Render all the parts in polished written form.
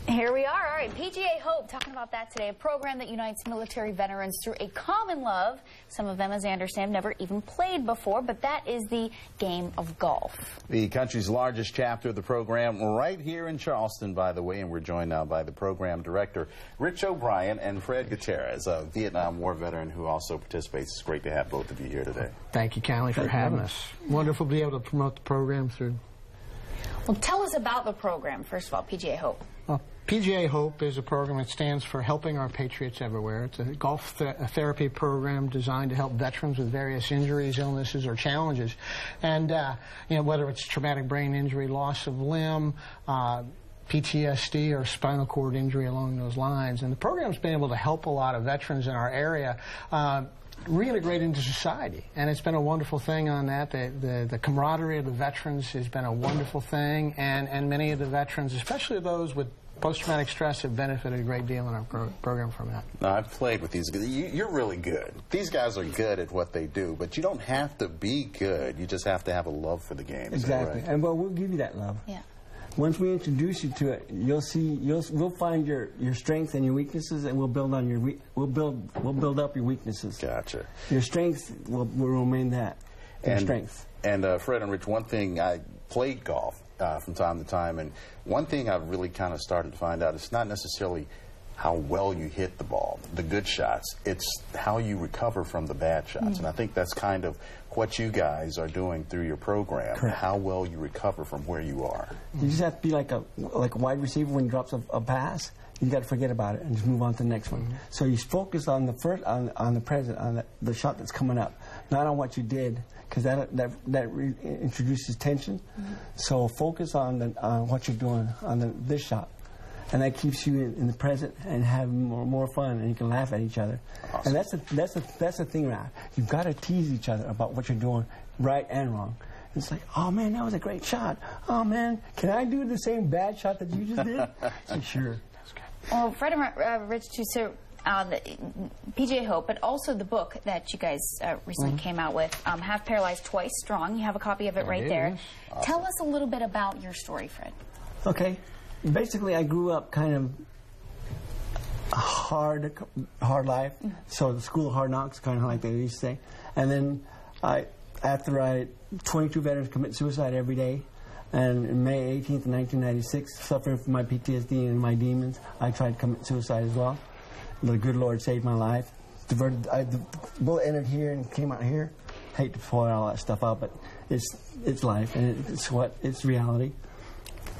Here we are. All right, PGA Hope, talking about that today, a program that unites military veterans through a common love. Some of them, as I understand, never even played before, but that is the game of golf. The country's largest chapter of the program right here in Charleston, by the way, and we're joined now by the program director, Rich O'Brien, and Fred Gutierrez, a Vietnam War veteran who also participates. It's great to have both of you here today. Thank you, Callie, for having us. Wonderful to be able to promote the program through. Well, tell us about the program, first of all, PGA Hope. Well, PGA Hope is a program that stands for Helping Our Patriots Everywhere. It's a golf therapy program designed to help veterans with various injuries, illnesses, or challenges. And, you know, whether it's traumatic brain injury, loss of limb, PTSD, or spinal cord injury along those lines. And the program's been able to help a lot of veterans in our area reintegrate into society, and it's been a wonderful thing on that. The camaraderie of the veterans has been a wonderful thing, and many of the veterans, especially those with post-traumatic stress, have benefited a great deal in our program from that. Now, I've played with these guys. You're really good. These guys are good at what they do, but you don't have to be good. You just have to have a love for the game. Exactly, right? and well, we'll give you that love. Yeah. Once we introduce you to it, we'll find your strengths and your weaknesses, and we'll build on we'll build up your weaknesses. Gotcha. Your strengths will remain that. Your strengths. And Fred and Rich, one thing, I played golf from time to time, and one thing I've really kind of started to find out, it's not necessarily how well you hit the ball, the good shots. It's how you recover from the bad shots. And I think that's kind of what you guys are doing through your program. Correct. How well you recover from where you are. You just have to be like a wide receiver when he drops a pass. You got to forget about it and just move on to the next one. So you focus on the first, on the present, on the shot that's coming up, not on what you did, because that introduces tension. So focus on what you're doing on this shot. And that keeps you in the present and have more fun, and you can laugh at each other. Awesome. And that's the thing, Ralph. You've got to tease each other about what you're doing, right and wrong. It's like, oh man, that was a great shot. Oh man, can I do the same bad shot that you just did? So, sure. Well, Fred and Rich, too, so the PGA Hope, but also the book that you guys recently came out with, Half Paralyzed Twice Strong. You have a copy of it right there. Awesome. Tell us a little bit about your story, Fred. Okay. Basically, I grew up kind of a hard life. So the school of hard knocks, kind of like they used to say. And then after 22 veterans commit suicide every day. And on May 18th, 1996, suffering from my PTSD and my demons, I tried to commit suicide as well. The good Lord saved my life. The bullet entered here and came out here. Hate to point all that stuff out, but it's life, and it's reality.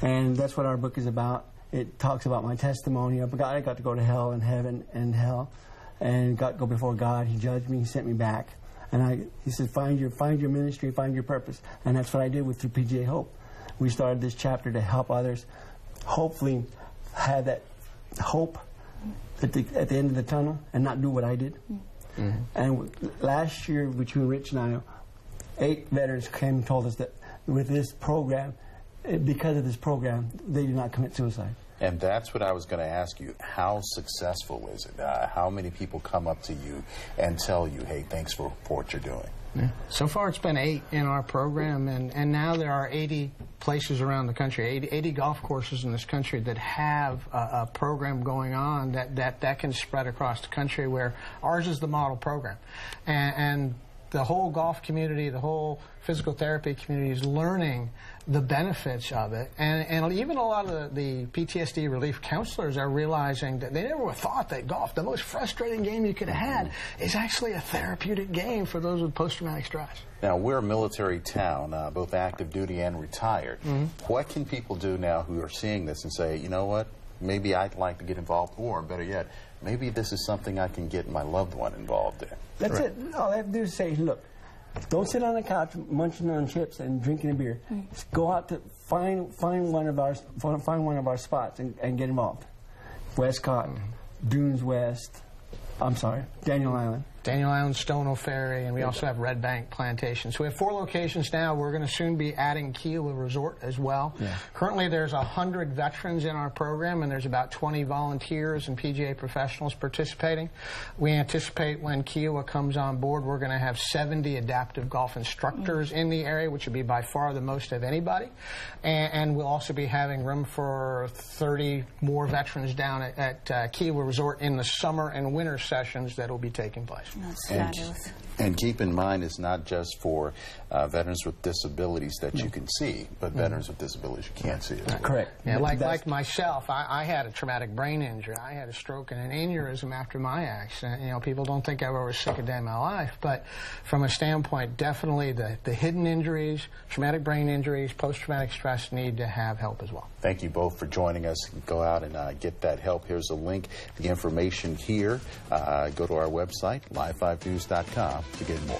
And that's what our book is about. It talks about my testimony. I got to go to hell and heaven and hell, and got to go before God. He judged me. He sent me back, and he said, find your ministry, find your purpose, and that's what I did through PGA Hope. We started this chapter to help others, hopefully have that hope at the end of the tunnel, and not do what I did. And last year, between Rich and I, 8 veterans came and told us that with this program, because of this program, they did not commit suicide. And that's what I was going to ask you. How successful is it? How many people come up to you and tell you, hey, thanks for what you're doing? Yeah. So far it's been 8 in our program, and now there are 80 places around the country, 80 golf courses in this country that have a program going on that can spread across the country, where ours is the model program. And the whole golf community, the whole physical therapy community is learning the benefits of it. And even a lot of the PTSD relief counselors are realizing that they never would have thought that golf, the most frustrating game you could have had, is actually a therapeutic game for those with post-traumatic stress. Now, we're a military town, both active duty and retired. What can people do now who are seeing this and say, you know what, maybe I'd like to get involved, or better yet, maybe this is something I can get my loved one involved in? That's it. All I have to do is say, look, don't sit on the couch munching on chips and drinking a beer. Just go out to find one of our spots and get involved. Westcott, Dunes West, I'm sorry, Daniel Island. Daniel Island, Stono Ferry, and we also have Red Bank Plantation. So we have 4 locations now. We're going to soon be adding Kiowa Resort as well. Yeah. Currently there's 100 veterans in our program, and there's about 20 volunteers and PGA professionals participating. We anticipate when Kiowa comes on board, we're going to have 70 adaptive golf instructors in the area, which would be by far the most of anybody. And we'll also be having room for 30 more veterans down at Kiowa Resort in the summer and winter sessions that will be taking place. That's fabulous. And keep in mind, it's not just for veterans with disabilities that you can see, but veterans with disabilities you can't see as well. Correct. Yeah, like myself, I had a traumatic brain injury. I had a stroke and an aneurysm after my accident. You know, people don't think I was sick a day in my life, but from a standpoint, definitely the hidden injuries, traumatic brain injuries, post-traumatic stress need to have help as well. Thank you both for joining us. Go out and get that help. Here's a link to the information here. Go to our website, live5news.com, to get more.